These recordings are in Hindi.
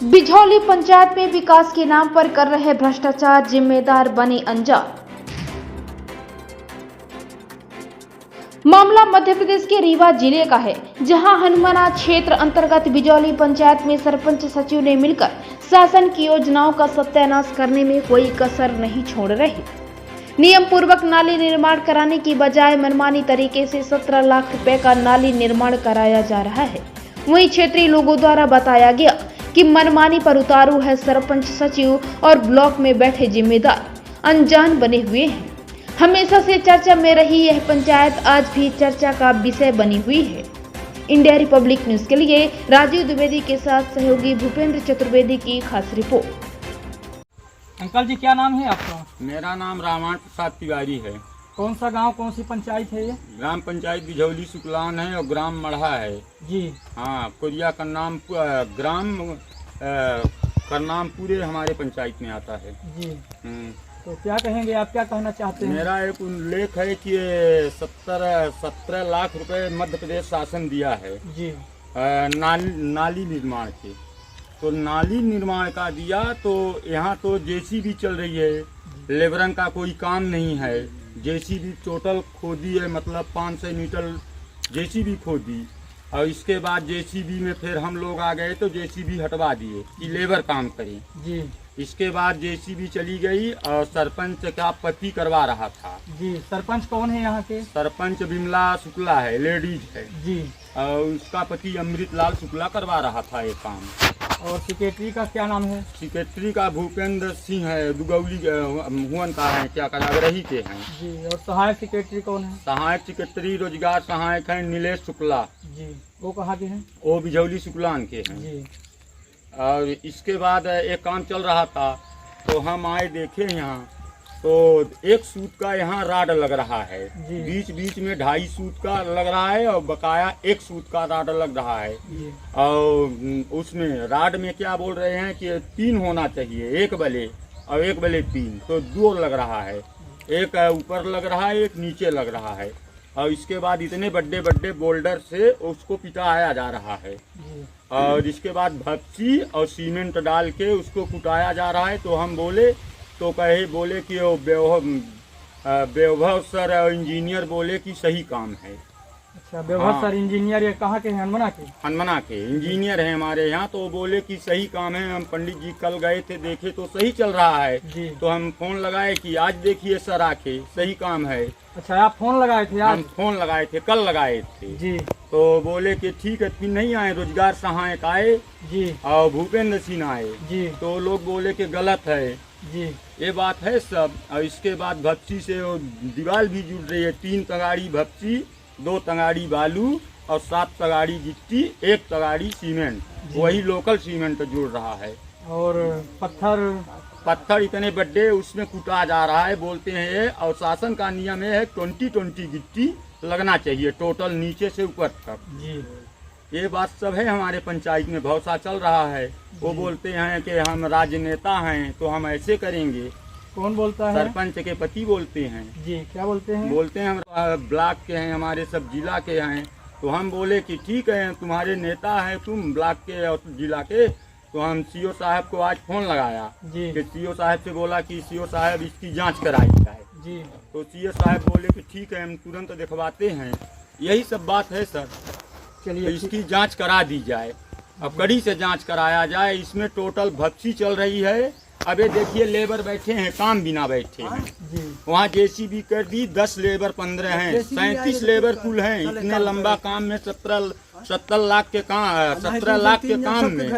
बिझौली पंचायत में विकास के नाम पर कर रहे भ्रष्टाचार, जिम्मेदार बने अनजान। मामला मध्य प्रदेश के रीवा जिले का है, जहां हनुमाना क्षेत्र अंतर्गत बिझौली पंचायत में सरपंच सचिव ने मिलकर शासन की योजनाओं का सत्यानाश करने में कोई कसर नहीं छोड़ रहे। नियम पूर्वक नाली निर्माण कराने की बजाय मनमानी तरीके से 17 लाख रुपए का नाली निर्माण कराया जा रहा है। वहीं क्षेत्रीय लोगों द्वारा बताया गया कि मनमानी पर उतारू है सरपंच सचिव और ब्लॉक में बैठे जिम्मेदार अनजान बने हुए हैं। हमेशा से चर्चा में रही यह पंचायत आज भी चर्चा का विषय बनी हुई है। इंडिया रिपब्लिक न्यूज के लिए राजीव द्विवेदी के साथ सहयोगी भूपेंद्र चतुर्वेदी की खास रिपोर्ट। अंकल जी, क्या नाम है आपका? मेरा नाम रामायण प्रसाद तिवारी है। कौन सा गांव, कौन सी पंचायत है ये? ग्राम पंचायत बिझौली सुकलान है और ग्राम मढ़ा है जी। हाँ, कोरिया करनाम ग्राम करनाम पूरे हमारे पंचायत में आता है जी। तो क्या कहेंगे आप, क्या कहना चाहते हैं? मेरा एक उल्लेख है कि 17 लाख रुपए मध्य प्रदेश शासन दिया है जी। नाली निर्माण के। तो नाली निर्माण का दिया तो यहाँ तो जेसीबी चल रही है, लेबरन का कोई काम नहीं है। जेसीबी टोटल खोदी है, मतलब 500 मीटर जेसीबी खोदी और इसके बाद जेसीबी में फिर हम लोग आ गए तो जेसीबी हटवा दिए कि लेबर काम करें जी। इसके बाद जेसीबी चली गई और सरपंच का पति करवा रहा था जी। सरपंच कौन है यहाँ के? सरपंच बिमला शुक्ला है, लेडीज है जी। और उसका पति अमृतलाल शुक्ला करवा रहा था ये काम। और सेक्रेटरी का क्या नाम है? सेक्रेटरी का भूपेंद्र सिंह है, दुगौली हुवन का है, क्या अग्रही के हैं जी। और सहायक सेक्रेटरी कौन है? सहायक सेक्रेटरी रोजगार सहायक है नीलेश शुक्ला जी। वो कहाँ के हैं? वो बिझौली शुक्लान के हैं जी। और इसके बाद एक काम चल रहा था तो हम आए देखे यहाँ तो एक सूत का यहाँ राड लग रहा है, बीच बीच में 2.5 सूत का लग रहा है और बकाया 1 सूत का राड लग रहा है। और उसमें राड में क्या बोल रहे हैं कि 3 होना चाहिए, 1 बले और 1 बले 3, तो 2 लग रहा है, एक ऊपर लग रहा है, एक नीचे लग रहा है। और इसके बाद इतने बड़े बड़े बोल्डर से उसको पिटाया जा रहा है और इसके बाद भपसी और सीमेंट डाल के उसको कुटाया जा रहा है। तो हम बोले तो बोले कि वैभव सर इंजीनियर बोले कि सही काम है। अच्छा, वैभव सर इंजीनियर ये कहाँ के हैं? हनुमाना के इंजीनियर हैं हमारे यहाँ। तो बोले कि सही काम है। हम पंडित जी कल गए थे, देखे तो सही चल रहा है जी। तो हम फोन लगाए कि आज देखिए सर आके सही काम है। अच्छा, आप फोन लगाए थे? हम फोन लगाए थे, कल लगाए थे जी। तो बोले कि ठीक है, फिर नहीं आए, रोजगार सहायक आए जी और भूपेंद्र सिंह आए जी। तो लोग बोले कि गलत है जी, ये बात है सब। और इसके बाद भपसी से दीवार भी जुड़ रही है, 3 तगाड़ी भपसी, 2 तगाड़ी बालू और 7 तगाड़ी गिट्टी, 1 तगाड़ी सीमेंट, वही लोकल सीमेंट जुड़ रहा है। और पत्थर इतने बड़े उसमें कूटा जा रहा है बोलते हैं। और शासन का नियम है 20-20 गिट्टी लगना चाहिए टोटल नीचे से ऊपर तक जी। ये बात सब है हमारे पंचायत में, बहुत सा चल रहा है। वो बोलते हैं कि हम राजनेता हैं तो हम ऐसे करेंगे। कौन बोलता है? सरपंच के पति बोलते हैं जी। क्या बोलते हैं? बोलते हैं हम ब्लॉक के हैं, हमारे सब जिला के हैं। तो हम बोले कि ठीक है, तुम्हारे नेता हैं तुम ब्लॉक के और जिला के। तो हम सीओ साहब को आज फोन लगाया जी कि सीओ साहब से बोला कि सीओ साहब इसकी जाँच कराई जाए जी। तो सीओ साहब बोले कि ठीक है, हम तुरंत दिखवाते हैं। यही सब बात है सर। चलिए, तो इसकी जांच करा दी जाए, अब कड़ी से जांच कराया जाए। इसमें टोटल भपसी चल रही है। अब ये देखिए लेबर बैठे हैं, काम बिना बैठे हैं। वहाँ जेसीबी कर दी, 10 लेबर 15 हैं, 37 लेबर कुल हैं। इतने लंबा काम में 17 लाख के काम, 17 लाख के काम में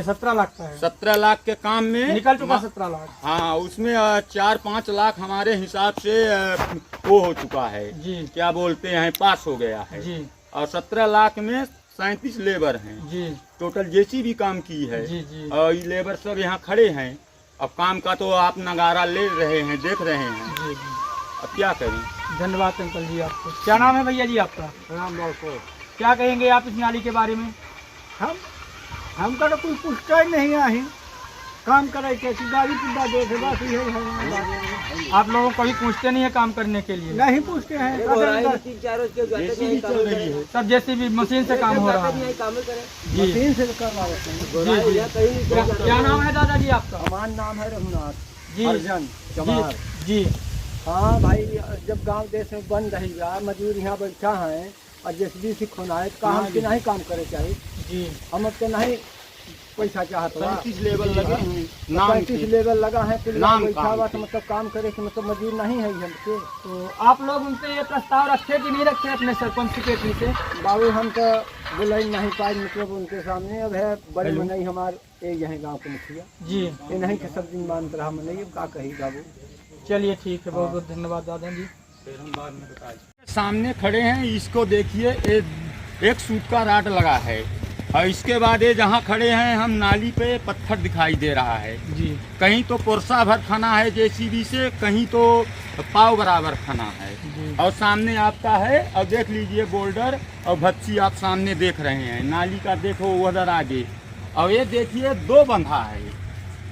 17 लाख का है। 17 लाख के काम में निकल चुका 17 लाख। हाँ, उसमें 4-5 लाख हमारे हिसाब से वो हो चुका है जी, क्या बोलते हैं, पास हो गया है जी। और 17 लाख में 37 लेबर हैं जी। टोटल जेसीबी काम की है जी जी। और ये लेबर सब यहाँ खड़े हैं। अब काम का तो आप नगारा ले रहे हैं, देख रहे हैं जी जी। अब क्या करें। धन्यवाद अंकल जी आपको। क्या नाम है भैया जी आपका? राम लाल को। क्या कहेंगे आप इस नाली के बारे में? हमका तो कोई पूछता ही नहीं आई, काम करे के गाड़ी पुद्दा दे के बस यही है हमारी बात। आप लोगों को कभी पूछते नहीं है काम करने के लिए? नहीं पूछते हैं सब जैसे भी मशीन से काम हो रहा है। जी मशीन से करवा देते हैं। जी क्या नाम है दादाजी आपका? हमारा नाम है रघुनाथ जी अर्जन चमार। जी हाँ भाई, जब गांव देश में बंद रही यार, मजदूर यहाँ बैठा है और जेसीबी से खोनाए तो हम के नहीं काम करे चाहिए जी। हम अब तो नहीं पैसा चाहत बा। 35 लेवल लगे हैं नाम 35 के। लेवल लगा है तो नाम बैठा काम हुआ के। तो मतलब काम करे के मतलब मजदूर नहीं है हमके। तो आप लोग उनसे ये प्रस्ताव रखे कि नहीं रखे अपने सरपंच सेक्रेटरी से? बाबू हम तो बोले नहीं पाए मतलब उनके सामने। अब है बड़े मनई हमारे एक यहाँ गाँव के मुखिया जी। ये नहीं कि सब दिन मानते रहा मनई, अब का कही बाबू। चलिए ठीक है, बहुत बहुत धन्यवाद दादा जी। सामने खड़े हैं, इसको देखिए, एक सूत का राड लगा है और इसके बाद ये जहाँ खड़े हैं हम नाली पे पत्थर दिखाई दे रहा है। जी कहीं तो कोरसा भर खाना है जेसीबी से, कहीं तो पाव बराबर खाना है। जी। और सामने आपका है, और देख लीजिए बोल्डर और भच्ची आप सामने देख रहे हैं। नाली का देखो उधर आगे, और ये देखिए 2 बंधा है,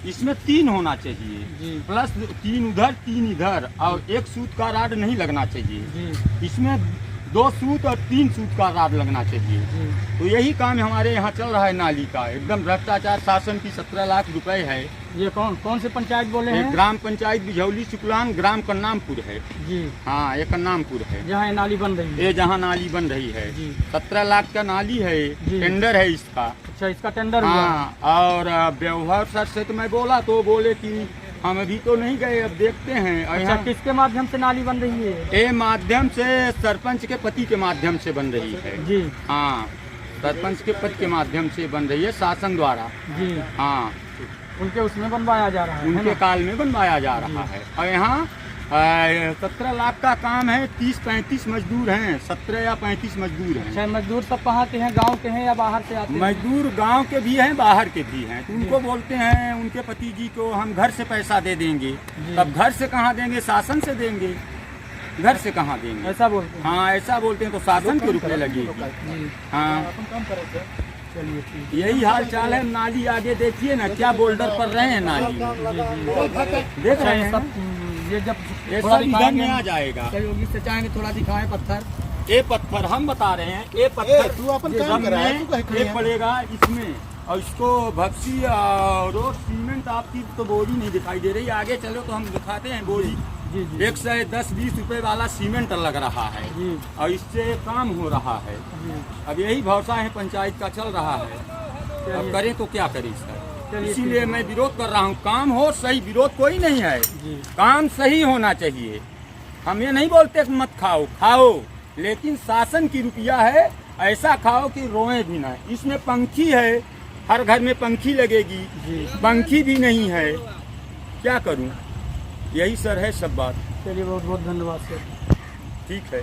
इसमें 3 होना चाहिए जी। प्लस 3 उधर 3 इधर, और एक सूत का राड नहीं लगना चाहिए। जी इसमें 2 सूत और 3 सूत का राड लगना चाहिए। जी। तो यही काम हमारे यहाँ चल रहा है नाली का। एकदम भ्रष्टाचार शासन की 17 लाख रुपए है। ये कौन से पंचायत बोले ये हैं? ग्राम पंचायत बिझौली शुक्लान, ग्राम कन्नामपुर है। जी। हाँ, ये कन्नामपुर है। जहाँ ये नाली बन रही है। ये जहाँ नाली बन रही है जी। 17 लाख का नाली है, जी। टेंडर है इसका। अच्छा, इसका टेंडर हुआ है? हाँ, और व्यवहार सर से तो मैं बोला तो बोले कि हम अभी तो नहीं गए, अब देखते हैं। और अच्छा, यहाँ किसके माध्यम से नाली बन रही है? ये माध्यम से सरपंच के पति के माध्यम से बन रही है। जी। हाँ, सरपंच के पति के माध्यम से बन रही है शासन द्वारा। जी। हाँ, उनके उसमें बनवाया जा रहा है उनके ना? काल में बनवाया जा रहा है। और यहाँ 17 लाख का काम है, 30-35 मजदूर हैं, 17 या 35 मजदूर हैं। अच्छा, मजदूर सब कहाँ के हैं? गांव के हैं या बाहर से आते हैं? मजदूर गांव के भी हैं, बाहर के भी हैं। तो उनको बोलते हैं उनके पति जी को हम घर से पैसा दे देंगे। तब घर से कहाँ देंगे? शासन से देंगे, घर से कहाँ देंगे? ऐसा बोलते हैं? हाँ, ऐसा बोलते हैं। तो शासन के रुपए लगेगी। जी। हाँ, चलिए ठीक यही हाल चाल है। नाली आगे देखिए ना, क्या बोल्डर पड़ रहे हैं नाली, देख रहे हैं। सब ये जब ये थोड़ा सब इधर दिखाएंगे में आ जाएगा। सहयोगी से चाहेंगे थोड़ा दिखाएं पत्थर। ये पत्थर हम बता रहे हैं, ये पत्थर तू अपन ये काम सब करा है, में तू कहीं खड़ी ये है। पड़ेगा इसमें, और इसको भक्सी और सीमेंट आपकी तो बोरी नहीं दिखाई दे रही। आगे चलो तो हम दिखाते हैं बोरी। जी जी 110-20 रुपए वाला सीमेंट लग रहा है जी और इससे काम हो रहा है। जी। अब यही भरोसा है पंचायत का चल रहा है। अब करें तो क्या करें सर? चलिए, इसीलिए मैं विरोध कर रहा हूँ। काम हो सही, विरोध कोई नहीं है, जी। काम सही होना चाहिए। हम ये नहीं बोलते कि मत खाओ, खाओ, लेकिन शासन की रुपया है, ऐसा खाओ कि रोए भी ना। इसमें पंखी है, हर घर में पंखी लगेगी, पंखी भी नहीं है, क्या करूं? यही सर है सब बात। चलिए, बहुत बहुत धन्यवाद सर। ठीक है।